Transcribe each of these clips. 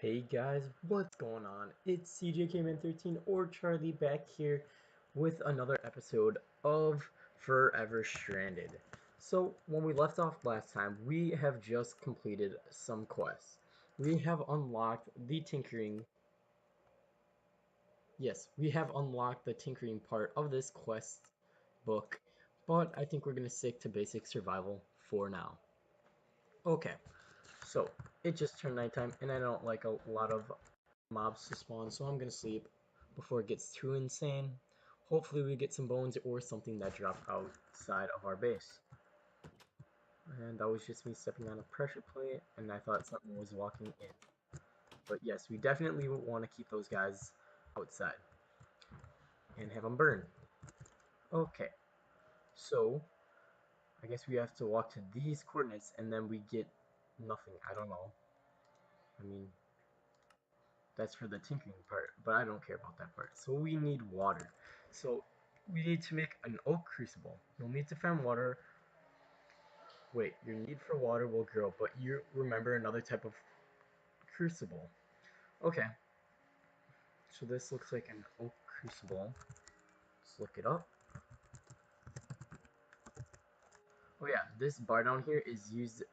Hey guys, what's going on? It's CJKman13 or Charlie back here with another episode of Forever Stranded. So, when we left off last time, we have just completed some quests. We have unlocked the tinkering. Yes, we have unlocked the tinkering part of this quest book, but I think we're going to stick to basic survival for now. Okay, so it just turned nighttime and I don't like a lot of mobs to spawn, so I'm gonna sleep before it gets too insane. Hopefully we get some bones or something that dropped outside of our base. And that was just me stepping on a pressure plate, and I thought something was walking in. But yes, we definitely want to keep those guys outside and have them burn. Okay, so I guess we have to walk to these coordinates and then we get nothing. I don't know. I mean, that's for the tinkering part, but I don't care about that part. So we need water. So we need to make an oak crucible. You'll need to find water. Wait, your need for water will grow, but you remember another type of crucible. Okay, so this looks like an oak crucible. Let's look it up. Oh yeah, this bar down here is used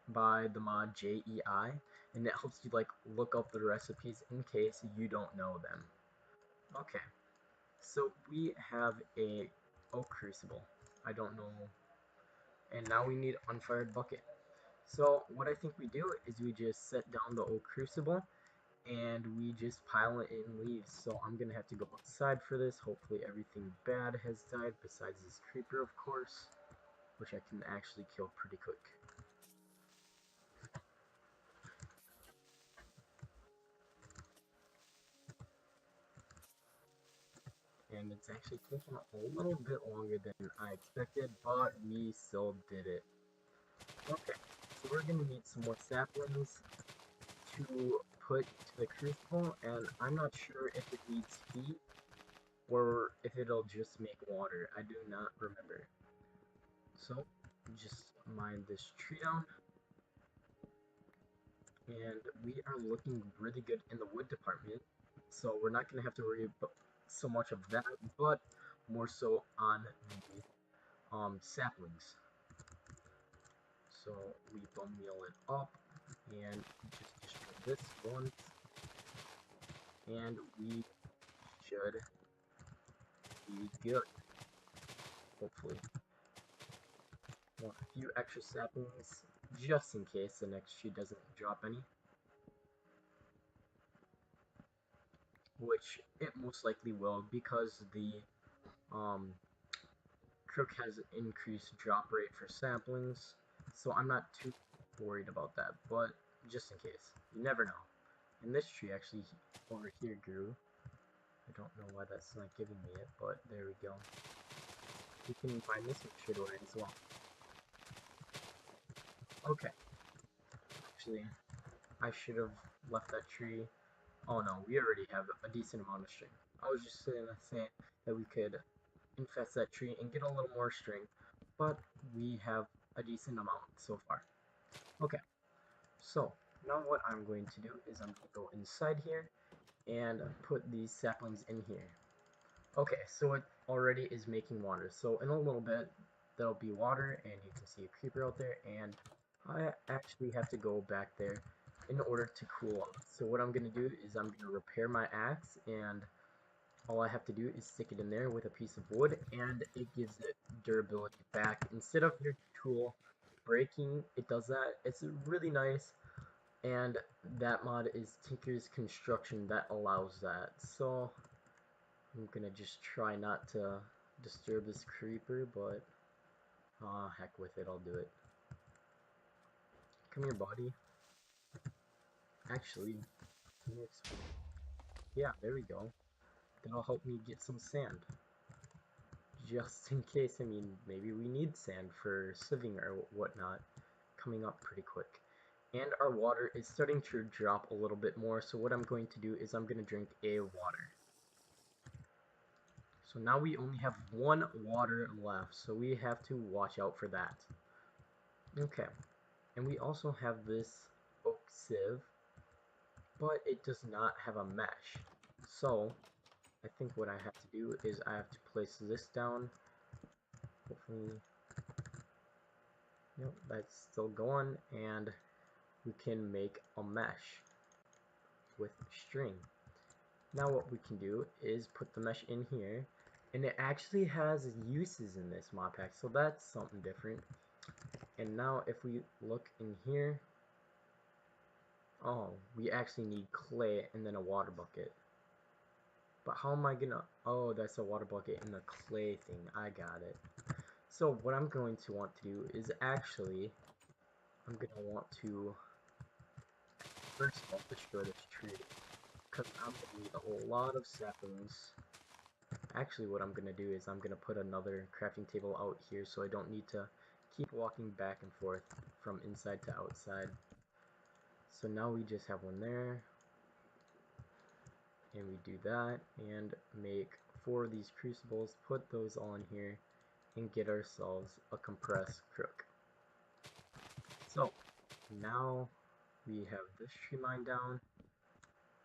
by the mod JEI, and it helps you like look up the recipes in case you don't know them. Okay, so we have a oak crucible. I don't know. And now we need unfired bucket. So what I think we do is we just set down the oak crucible and we just pile it in leaves. So I'm gonna have to go outside for this. Hopefully everything bad has died besides this creeper, of course, which I can actually kill pretty quick. And it's actually taking a little bit longer than I expected, but we still did it. Okay, so we're gonna need some more saplings to put to the crucible, and I'm not sure if it needs heat or if it'll just make water. I do not remember. So, just mine this tree down, and we are looking really good in the wood department. So we're not going to have to worry about so much of that, but more so on the saplings. So we bone meal it up, and just destroy this once, and we should be good, hopefully. Want a few extra saplings, just in case the next tree doesn't drop any. Which it most likely will because the um, Crook has increased drop rate for saplings, so I'm not too worried about that, but just in case. You never know. And this tree actually over here grew. I don't know why that's not giving me it, but there we go. We can find this shit away as well. Okay. Actually, I should have left that tree. Oh no, we already have a decent amount of string. I was just gonna say that we could infest that tree and get a little more string, but we have a decent amount so far. Okay, so now what I'm going to do is I'm going to go inside here and put these saplings in here. Okay, so it already is making water, so in a little bit there'll be water and you can see a creeper out there, and I actually have to go back there in order to cool off. So what I'm going to do is I'm going to repair my axe, and all I have to do is stick it in there with a piece of wood, and it gives it durability back. Instead of your tool breaking, it does that. It's really nice, and that mod is Tinker's Construction that allows that. So I'm gonna just try not to disturb this creeper, but heck with it, I'll do it. Come here, buddy. Actually, can you explain? Yeah, there we go. That'll help me get some sand. Just in case, I mean, maybe we need sand for sieving or whatnot coming up pretty quick. And our water is starting to drop a little bit more, so what I'm going to do is I'm going to drink a water. So now we only have one water left, so we have to watch out for that. Okay, and we also have this oak sieve, but it does not have a mesh. So I think what I have to do is I have to place this down. Hopefully, nope, that's still going, and we can make a mesh with string. Now what we can do is put the mesh in here, and it actually has uses in this mod pack, so that's something different. And now if we look in here, oh, we actually need clay and then a water bucket. But how am I gonna, oh, that's a water bucket and the clay thing, I got it. So what I'm going to want to do is actually, I'm gonna want to first of all destroy this tree, because I'm gonna need a lot of saplings. Actually, what I'm gonna do is I'm gonna put another crafting table out here so I don't need to keep walking back and forth from inside to outside. So now we just have one there, and we do that, and make 4 of these crucibles, put those all in here, and get ourselves a compressed crook. So now we have this tree line down,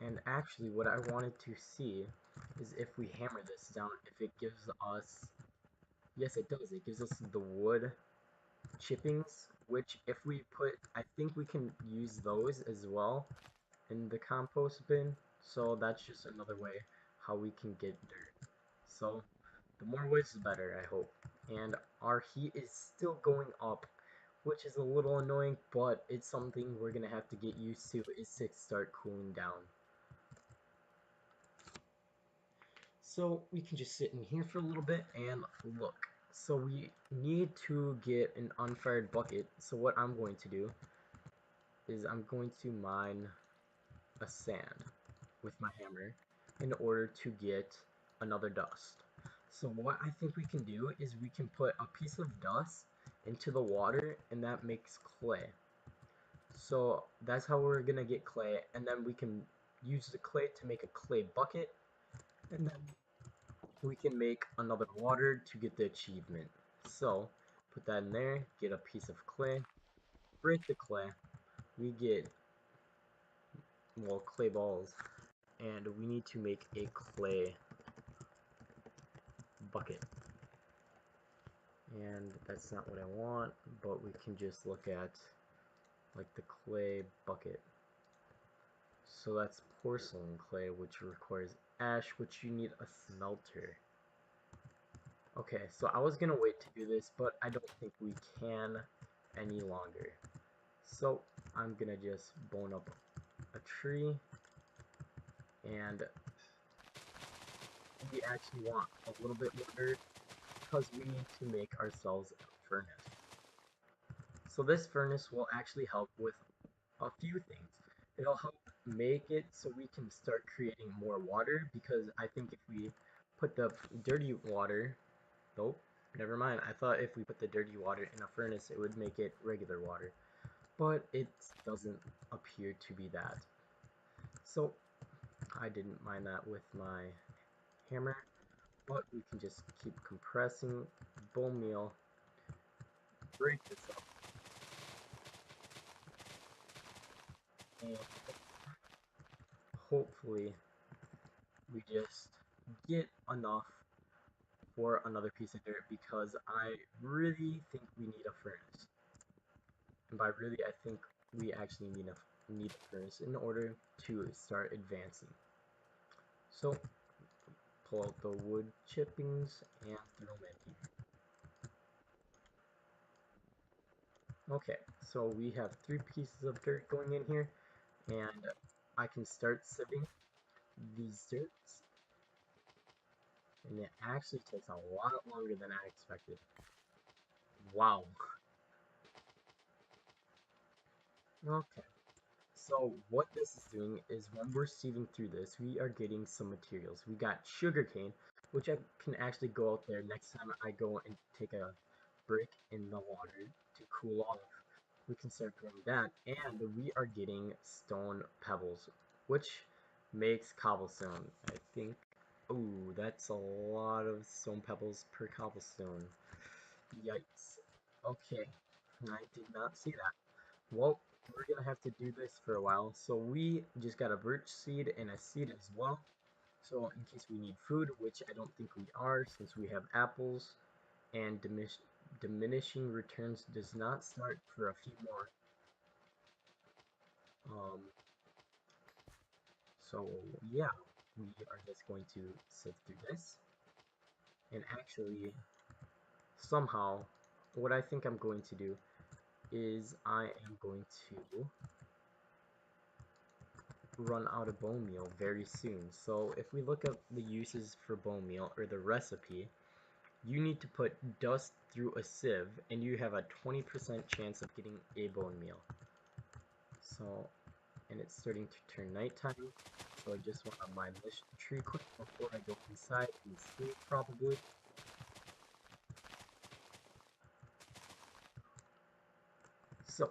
and actually what I wanted to see is if we hammer this down, if it gives us, yes it does, it gives us the wood chippings, which if we put, I think we can use those as well in the compost bin, so that's just another way how we can get dirt. So the more ways the better, I hope. And our heat is still going up, which is a little annoying, but it's something we're gonna have to get used to is to start cooling down. So we can just sit in here for a little bit and look. So we need to get an unfired bucket. So what I'm going to do is I'm going to mine a sand with my hammer in order to get another dust. So what I think we can do is we can put a piece of dust into the water and that makes clay. So that's how we're gonna get clay, and then we can use the clay to make a clay bucket, and then we can make another water to get the achievement. So put that in there, get a piece of clay, break the clay, we get, well, clay balls, and we need to make a clay bucket. And that's not what I want, but we can just look at like the clay bucket. So that's porcelain clay, which requires ash, which you need a smelter. Okay, so I was gonna wait to do this, but I don't think we can any longer. So I'm gonna just bone up a tree, and we actually want a little bit more dirt because we need to make ourselves a furnace. So this furnace will actually help with a few things. It'll help make it so we can start creating more water, because I think if we put the dirty water, nope, never mind. I thought if we put the dirty water in a furnace, it would make it regular water, but it doesn't appear to be that. So I didn't mind that with my hammer, but we can just keep compressing bone meal, break this up, and hopefully we just get enough for another piece of dirt, because I really think we need a furnace. And by really, I think we actually need a furnace in order to start advancing. So pull out the wood chippings and throw them in here. Okay, so we have 3 pieces of dirt going in here, and I can start sieving these dirts, and it actually takes a lot longer than I expected. Wow. Okay. So what this is doing is when we're sieving through this, we are getting some materials. We got sugarcane, which I can actually go out there next time I go and take a break in the water to cool off. We can start growing that, and we are getting stone pebbles, which makes cobblestone. I think, ooh, that's a lot of stone pebbles per cobblestone. Yikes. Okay, I did not see that. Well, we're gonna have to do this for a while. So we just got a birch seed and a seed as well. So in case we need food, which I don't think we are since we have apples, and diminishing returns does not start for a few more. Um, so yeah, we are just going to sift through this. And actually, somehow, what I think I'm going to do is I am going to run out of bone meal very soon. So if we look up the uses for bone meal or the recipe, you need to put dust through a sieve and you have a 20% chance of getting a bone meal. So, and it's starting to turn nighttime, so I just want to mine this tree quick before I go inside and sleep probably. So,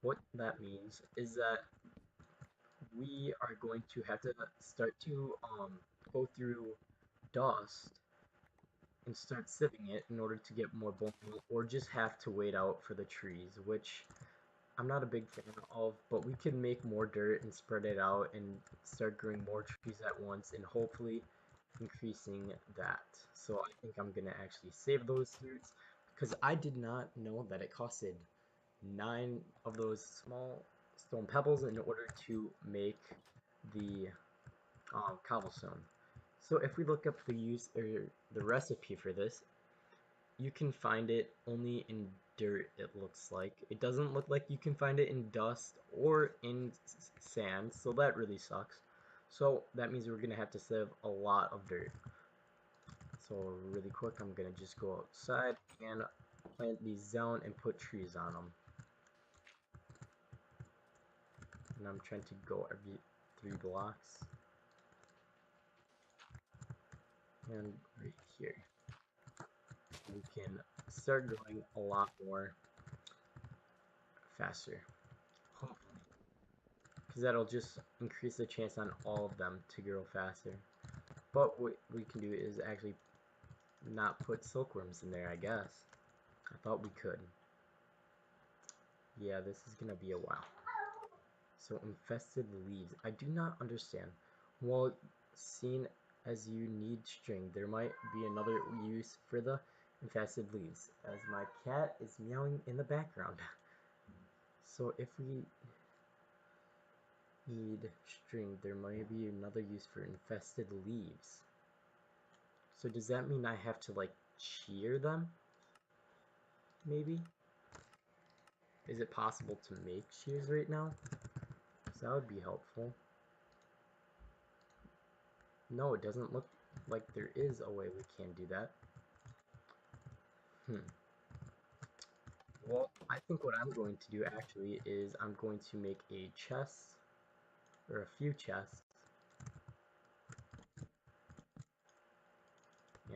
what that means is that we are going to have to start to go through dust and start sieving it in order to get more bone meal, or just have to wait out for the trees, which I'm not a big fan of, but we can make more dirt and spread it out and start growing more trees at once and hopefully increasing that. So I think I'm gonna actually save those fruits because I did not know that it costed 9 of those small stone pebbles in order to make the cobblestone. So if we look up the use or the recipe for this, you can find it only in dirt, it looks like. It doesn't look like you can find it in dust or in sand, so that really sucks. So that means we're gonna have to save a lot of dirt. So really quick, I'm gonna just go outside and plant these down and put trees on them. And I'm trying to go every 3 blocks. And right here, we can start growing a lot more faster, hopefully, because that'll just increase the chance on all of them to grow faster. But what we can do is actually not put silkworms in there, I guess. I thought we could. Yeah, this is gonna be a while. So infested leaves. I do not understand. Well, seen as you need string, there might be another use for the infested leaves, as my cat is meowing in the background. So if we need string, there might be another use for infested leaves. So does that mean I have to like shear them? Maybe? Is it possible to make shears right now? So that would be helpful. No, it doesn't look like there is a way we can do that. Well, I think what I'm going to do actually is I'm going to make a chest, or a few chests.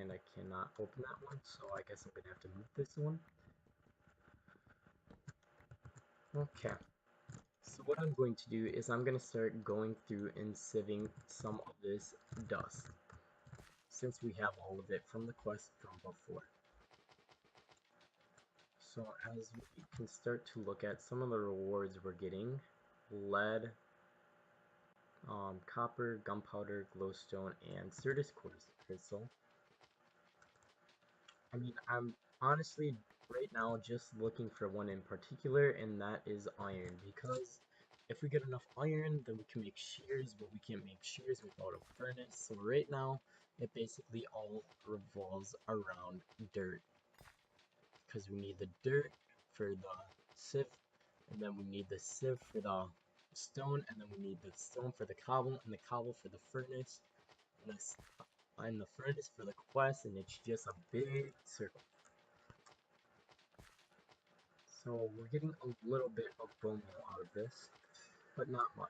And I cannot open that one, so I guess I'm going to have to move this one. Okay. So what I'm going to do is I'm going to start going through and sieving some of this dust, since we have all of it from the quest from before. So as we can start to look at some of the rewards we're getting, lead, copper, gunpowder, glowstone, and Certus quartz crystal. I mean, I'm honestly right now just looking for one in particular, and that is iron, because if we get enough iron, then we can make shears, but we can't make shears without a furnace. So right now, it basically all revolves around dirt, because we need the dirt for the sieve, and then we need the sieve for the stone, and then we need the stone for the cobble, and the cobble for the furnace, and the furnace for the quest, and it's just a big circle. So we're getting a little bit of bone meal out of this, but not much.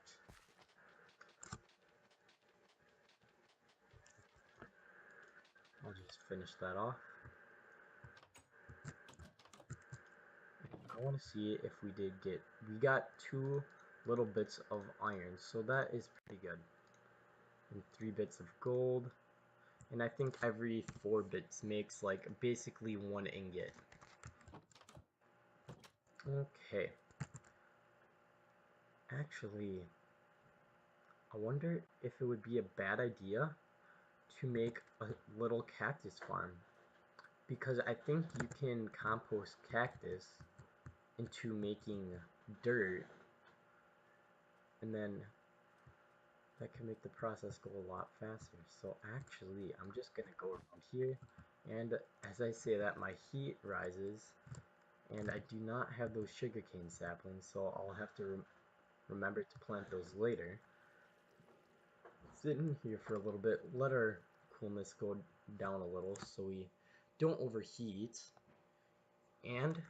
I'll just finish that off. I want to see if we got 2 little bits of iron, so that is pretty good. And 3 bits of gold, and I think every 4 bits makes like basically 1 ingot. Okay, Actually, I wonder if it would be a bad idea to make a little cactus farm. Because I think you can compost cactus into making dirt, and then that can make the process go a lot faster. So actually, I'm just gonna go around here, and as I say that, my heat rises, and I do not have those sugarcane saplings, so I'll have to remember to plant those later. Sit in here for a little bit, let our coolness go down a little so we don't overheat, and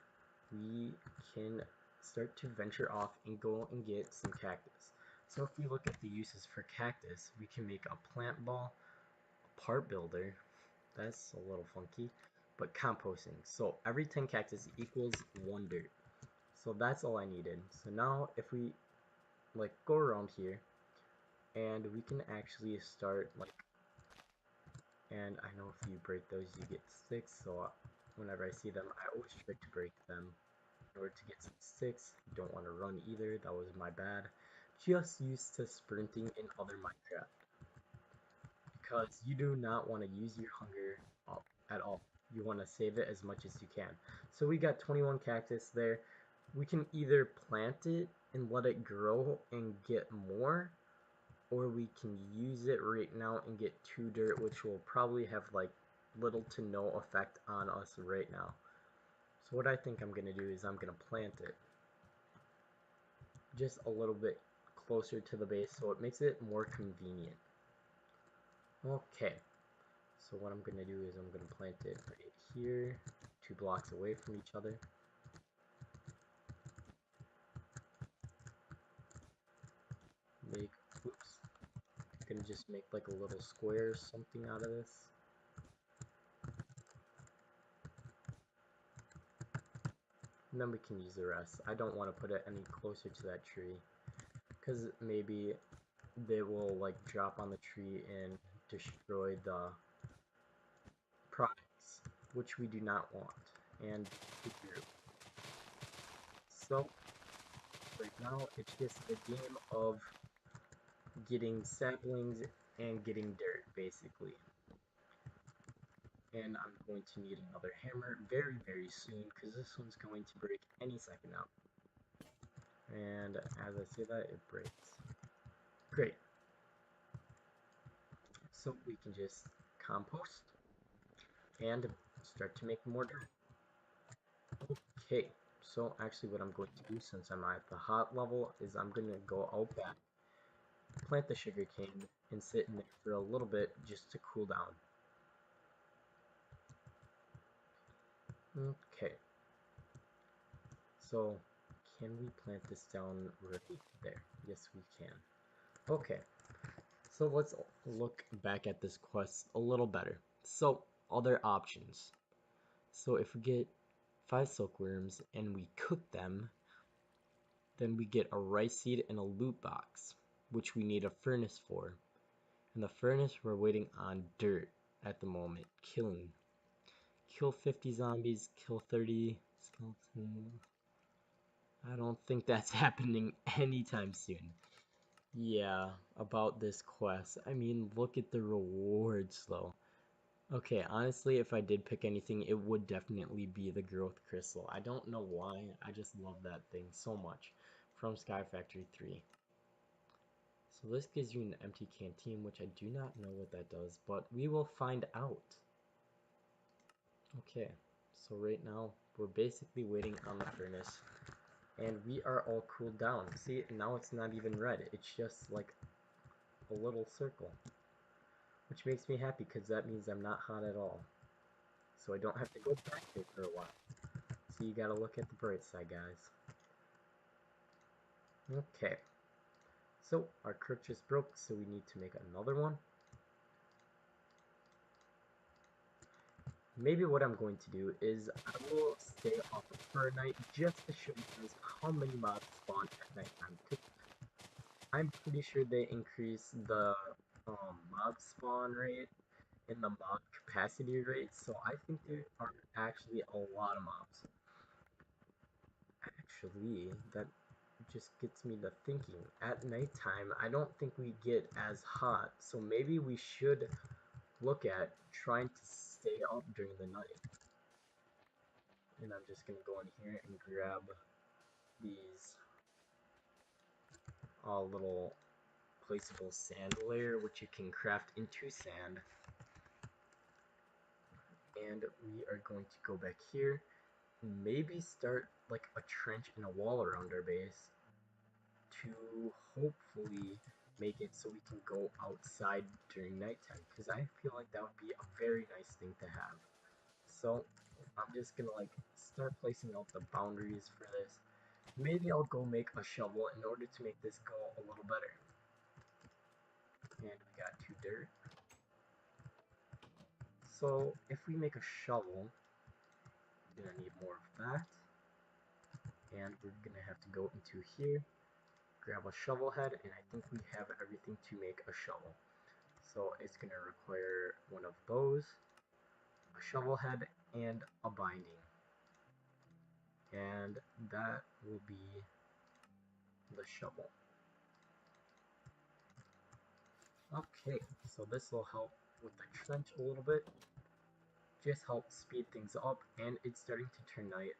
we can start to venture off and go and get some cactus. So if we look at the uses for cactus, we can make a plant ball, a part builder, that's a little funky, but composting. So every 10 cactus equals 1 dirt. So that's all I needed. So now if we like go around here, and we can actually start like, and I know if you break those you get sticks, so whenever I see them I always try to break them in order to get some sticks. Don't want to run either, that was my bad. Just used to sprinting in other Minecraft, because you do not want to use your hunger up at all. You want to save it as much as you can. So we got 21 cactus there. We can either plant it and let it grow and get more, or we can use it right now and get 2 dirt, which will probably have like little to no effect on us right now. So what I think I'm gonna do is I'm gonna plant it just a little bit closer to the base so it makes it more convenient. Okay, so what I'm gonna do is I'm gonna plant it right here, 2 blocks away from each other. Make, oops, I'm gonna just make like a little square or something out of this. And then we can use the rest. I don't want to put it any closer to that tree, because maybe they will like drop on the tree and destroy the products, which we do not want. And so right now it's just a game of getting saplings and getting dirt basically. And I'm going to need another hammer very soon because this one's going to break any second now. And as I say that, it breaks. Great. So we can just compost and start to make more dirt. Okay, so actually what I'm going to do since I'm at the hot level is I'm going to go out back, plant the sugarcane, and sit in there for a little bit just to cool down. Okay, so can we plant this down right there? Yes, we can. Okay, so let's look back at this quest a little better. So, other options. So if we get 5 silkworms and we cook them, then we get a rice seed and a loot box, which we need a furnace for. And the furnace, we're waiting on dirt at the moment. Kill 50 zombies, kill 30 skeletons. I don't think that's happening anytime soon. Yeah, about this quest. I mean, look at the rewards though. Okay, honestly, if I did pick anything, it would definitely be the growth crystal. I don't know why, I just love that thing so much. From Sky Factory 3. So this gives you an empty canteen, which I do not know what that does, but we will find out. Okay, so right now, we're basically waiting on the furnace, and we are all cooled down. See, now it's not even red, it's just like a little circle. Which makes me happy, because that means I'm not hot at all. So I don't have to go back there for a while. So you gotta look at the bright side, guys. Okay. So our crook just broke, so we need to make another one. Maybe what I'm going to do is I will stay off for a night just to show you guys how many mobs spawn at nighttime. I'm pretty sure they increase the mob spawn rate and the mob capacity rate, so I think there are actually a lot of mobs. Actually, that just gets me to thinking. At nighttime, I don't think we get as hot, so maybe we should look at trying to stay up during the night. And I'm just gonna go in here and grab these little placeable sand layer, which you can craft into sand. And we are going to go back here, maybe start like a trench and a wall around our base to hopefully make it so we can go outside during nighttime, because I feel like that would be a very nice thing to have. So I'm just gonna like start placing out the boundaries for this. Maybe I'll go make a shovel in order to make this go a little better. And we got 2 dirt. So if we make a shovel, we're gonna need more of that. And we're gonna have to go into here, grab a shovel head, and I think we have everything to make a shovel. So it's gonna require one of those, a shovel head, and a binding. And that will be the shovel. Okay, so this will help with the trench a little bit. Just help speed things up, and it's starting to turn night.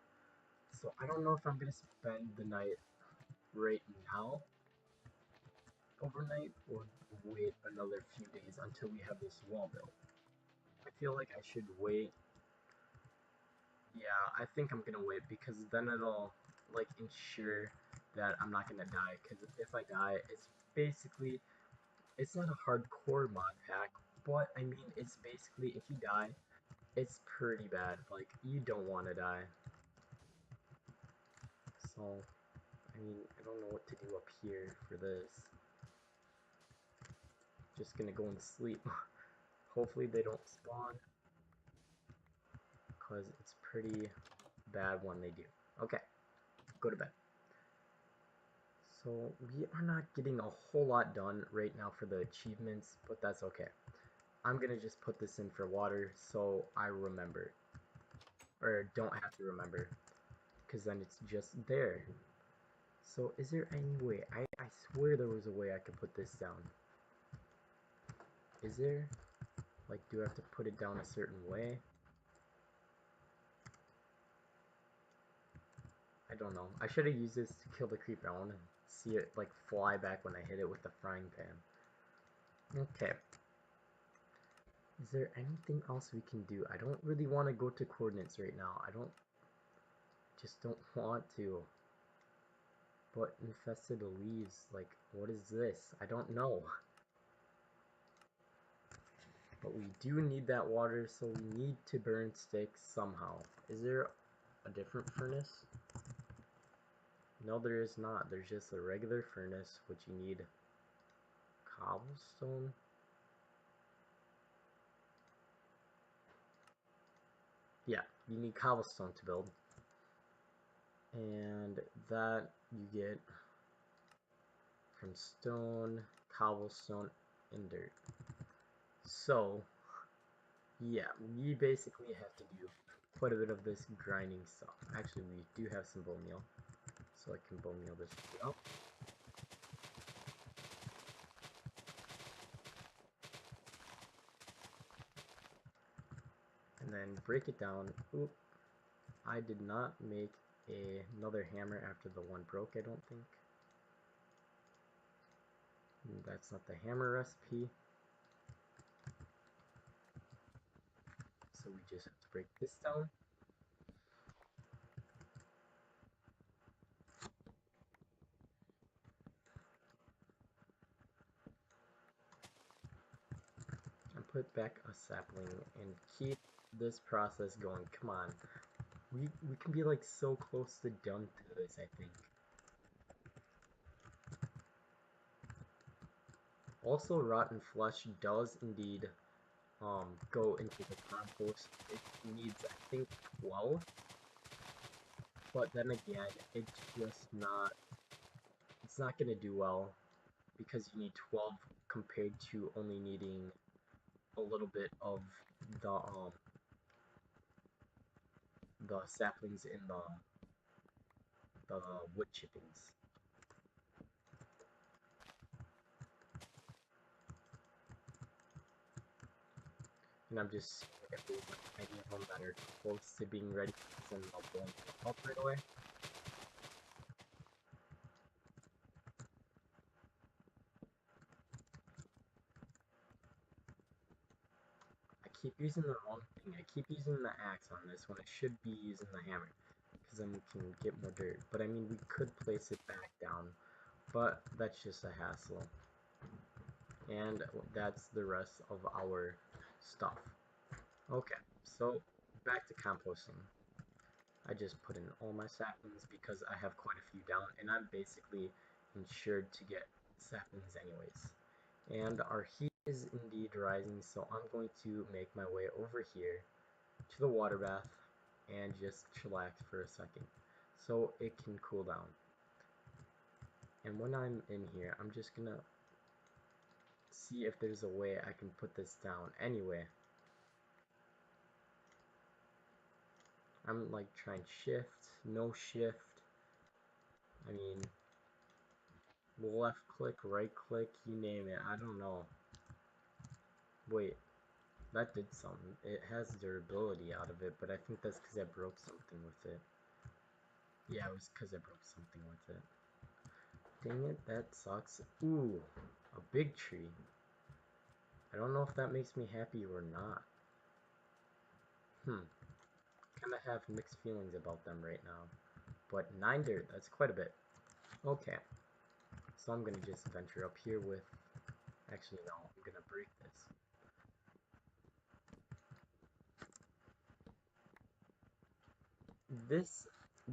So I don't know if I'm gonna spend the night right now, overnight, or wait another few days until we have this wall built. I feel like I should wait. Yeah, I think I'm gonna wait, because then it'll like ensure that I'm not gonna die, because if I die, it's basically, it's not a hardcore mod pack, but I mean, it's basically, if you die, it's pretty bad. Like, you don't want to die. So, I mean, I don't know what to do up here for this. Just gonna go and sleep. Hopefully they don't spawn, because it's pretty bad when they do. Okay, go to bed. So we are not getting a whole lot done right now for the achievements, but that's okay. I'm gonna just put this in for water so I remember. Or don't have to remember, because then it's just there. So is there any way? I swear there was a way I could put this down. Is there? Like, do I have to put it down a certain way? I don't know. I should have used this to kill the creeper. I want to see it, like, fly back when I hit it with the frying pan. Okay. Is there anything else we can do? I don't really want to go to coordinates right now. Just don't want to. But infested leaves, like, what is this? I don't know. But we do need that water, so we need to burn sticks somehow. Is there a different furnace? No, there is not. There's just a regular furnace, which you need cobblestone. Yeah, you need cobblestone to build. And that you get from stone, cobblestone, and dirt. So, yeah, we basically have to do quite a bit of this grinding stuff. Actually, we do have some bone meal, so I can bone meal this up. And then break it down. Oop, I did not make another hammer after the one broke, I don't think. That's not the hammer recipe. So we just have to break this down. And put back a sapling and keep this process going. Come on. We can be like so close to done to this, I think. Also, rotten flesh does indeed go into the compost. It needs, I think, 12. But then again, it's not gonna do well, because you need 12 compared to only needing a little bit of the saplings in the wood chippings. And I'm just seeing if there's like any of them that are close to being ready, because then I'll blow them up right away. I keep using the wrong thing. I keep using the axe on this when I should be using the hammer, because then we can get more dirt. But I mean, we could place it back down, but that's just a hassle. And that's the rest of our stuff. Okay, so back to composting. I just put in all my saplings because I have quite a few down, and I'm basically insured to get saplings anyways. And our heat is indeed rising, so I'm going to make my way over here to the water bath and just chillax for a second so it can cool down. And when I'm in here, I'm just gonna see if there's a way I can put this down. Anyway, I'm like trying shift, no shift. I mean, left click, right click, you name it. I don't know. Wait, that did something. It has durability out of it, but I think that's because I broke something with it. Yeah, it was because I broke something with it. Dang it, that sucks. Ooh, a big tree. I don't know if that makes me happy or not. Kind of have mixed feelings about them right now. But 9 dirt, that's quite a bit. Okay, so I'm gonna just venture up here with... Actually, no, I'm gonna break this.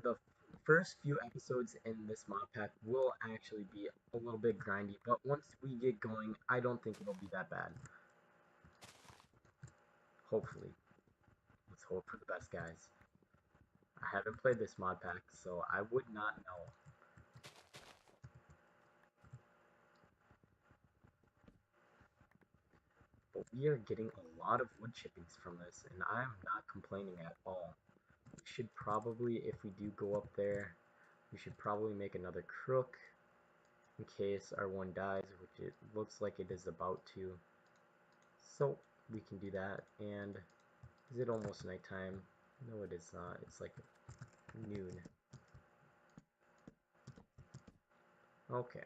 The first few episodes in this mod pack will actually be a little bit grindy, but once we get going, I don't think it'll be that bad. Hopefully. Let's hope for the best, guys. I haven't played this mod pack, so I would not know. But we are getting a lot of wood chippings from this, and I am not complaining at all. We should probably, if we do go up there, we should probably make another crook in case our one dies, which it looks like it is about to. So we can do that. And is it almost nighttime? No, it is not. It's like noon. Okay.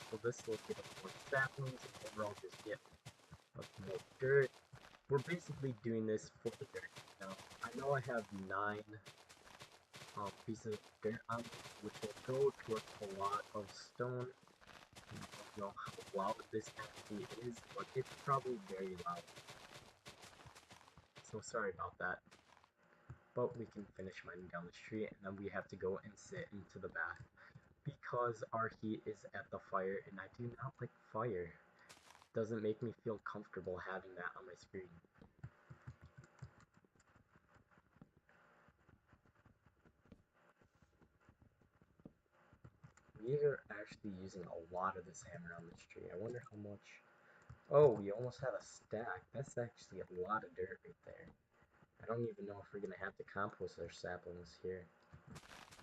So this will get us more saplings, and overall just get us more dirt. We're basically doing this for the dirt. Now, I know I have 9 pieces of dirt on this, which will go towards a lot of stone. I don't know how loud this actually is, but it's probably very loud. So sorry about that. But we can finish mining down the street, and then we have to go and sit into the bath. Because our heat is at the fire, and I do not like fire. It doesn't make me feel comfortable having that on my screen. We are actually using a lot of this hammer on this tree. I wonder how much... Oh, we almost have a stack. That's actually a lot of dirt right there. I don't even know if we're gonna have to compost our saplings here.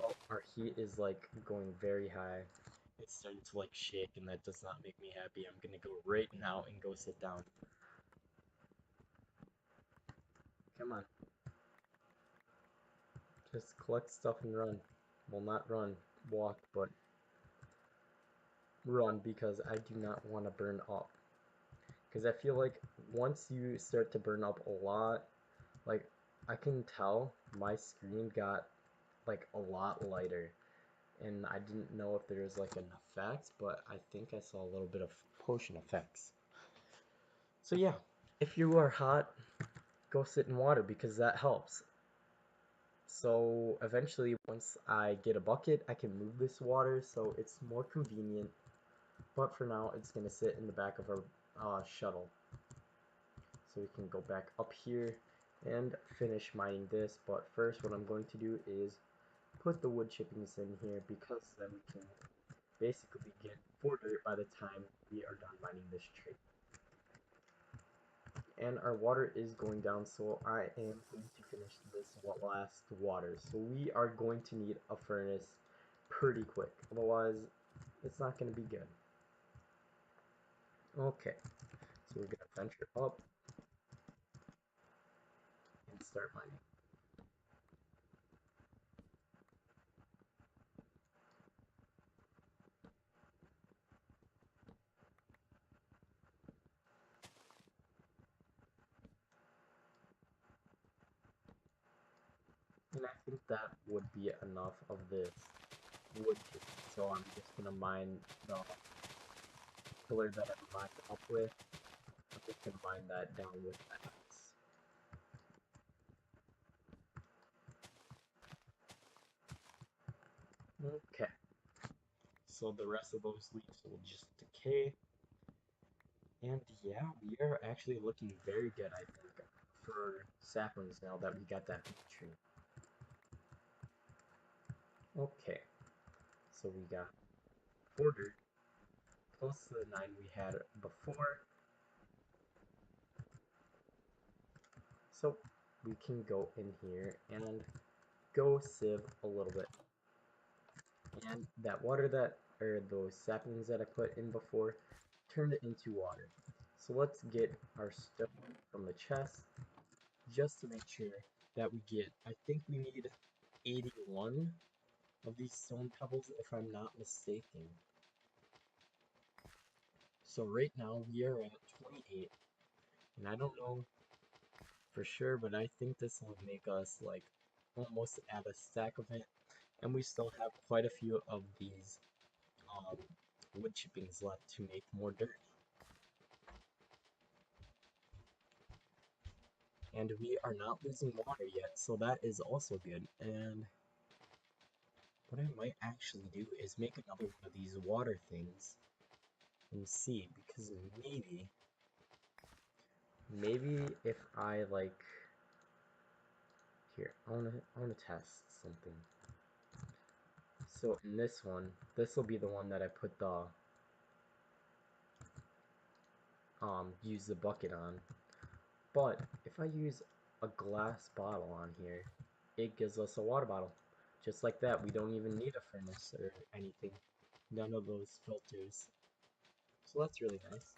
Oh, our heat is like going very high. It's starting to like shake, and that does not make me happy. I'm gonna go right now and go sit down. Come on. Just collect stuff and run. Well, not run, walk, but run, because I do not want to burn up. Because I feel like once you start to burn up a lot, like, I can tell my screen got like a lot lighter, and I didn't know if there was like an effect, but I think I saw a little bit of potion effects. So yeah, if you are hot, go sit in water because that helps. So eventually, once I get a bucket, I can move this water so it's more convenient. But for now, it's going to sit in the back of our shuttle. So we can go back up here and finish mining this. But first, what I'm going to do is put the wood chippings in here, because then we can basically get 4 dirt by the time we are done mining this tree. And our water is going down, so I am going to finish this last water. So we are going to need a furnace pretty quick, otherwise it's not going to be good. Okay, So we're gonna venture up and start mining. And I think that would be enough of this wood chip. So I'm just gonna mine the pillar that I mined up with. I'm just gonna mine that down with the axe. Okay. So the rest of those leaves will just decay. And yeah, we are actually looking very good, I think, for saplings now that we got that big tree. Okay. So we got 4 dirt plus the 9 we had before. So we can go in here and go sieve a little bit. And that water that, or those saplings that I put in before, turned it into water. So let's get our stone from the chest, just to make sure that we get, I think we need 81 of these stone pebbles if I'm not mistaken. So right now we are at 28, and I don't know for sure, but I think this will make us like almost at a stack of it, and we still have quite a few of these um, wood chippings left to make more dirt. And we are not losing water yet, so that is also good. And what I might actually do is make another one of these water things and see, because maybe if I like, here, I wanna test something. So in this one, this will be the one that I put the use the bucket on. But if I use a glass bottle on here, it gives us a water bottle. Just like that, we don't even need a furnace or anything. None of those filters. So that's really nice.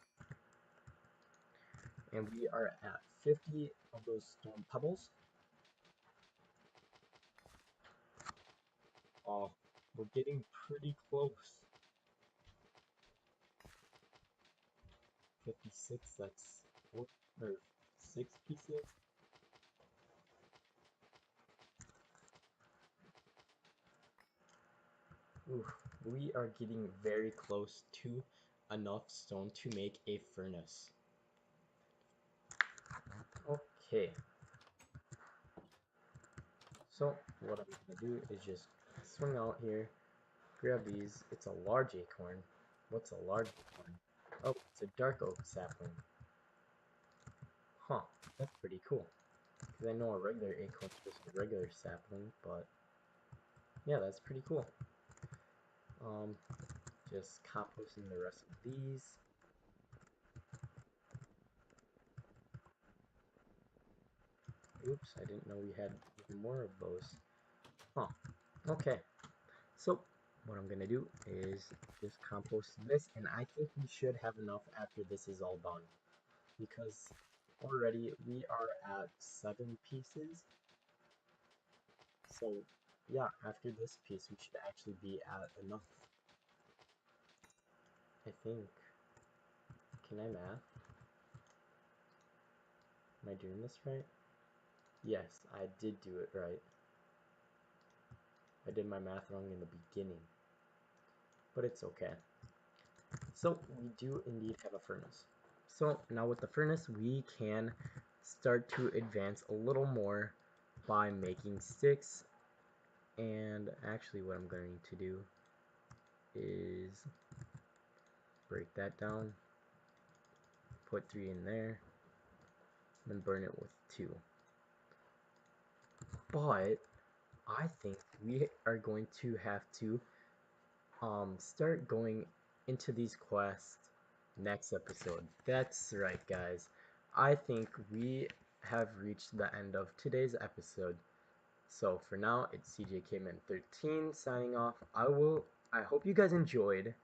And we are at 50 of those stone pebbles. Oh, we're getting pretty close. 56, that's 4 or 6 pieces. Oof, we are getting very close to enough stone to make a furnace. Okay. So what I'm gonna do is just swing out here, grab these. It's a large acorn. What's a large acorn? Oh, it's a dark oak sapling. Huh, that's pretty cool. Because I know a regular acorn is just a regular sapling, but yeah, that's pretty cool. Just composting the rest of these. Oops, I didn't know we had even more of those. Huh, okay. So, what I'm gonna do is just compost this, and I think we should have enough after this is all done. Because already we are at 7 pieces. So, yeah, after this piece, we should actually be at enough. I think. Can I math? Am I doing this right? Yes, I did do it right. I did my math wrong in the beginning. But it's okay. So, we do indeed have a furnace. So, now with the furnace, we can start to advance a little more by making sticks. And actually, what I'm going to do is break that down, put 3 in there, then burn it with 2. But I think we are going to have to start going into these quests next episode. That's right, guys. I think we have reached the end of today's episode. So for now, it's CJKman13 signing off. I hope you guys enjoyed,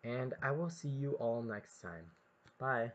and I will see you all next time. Bye.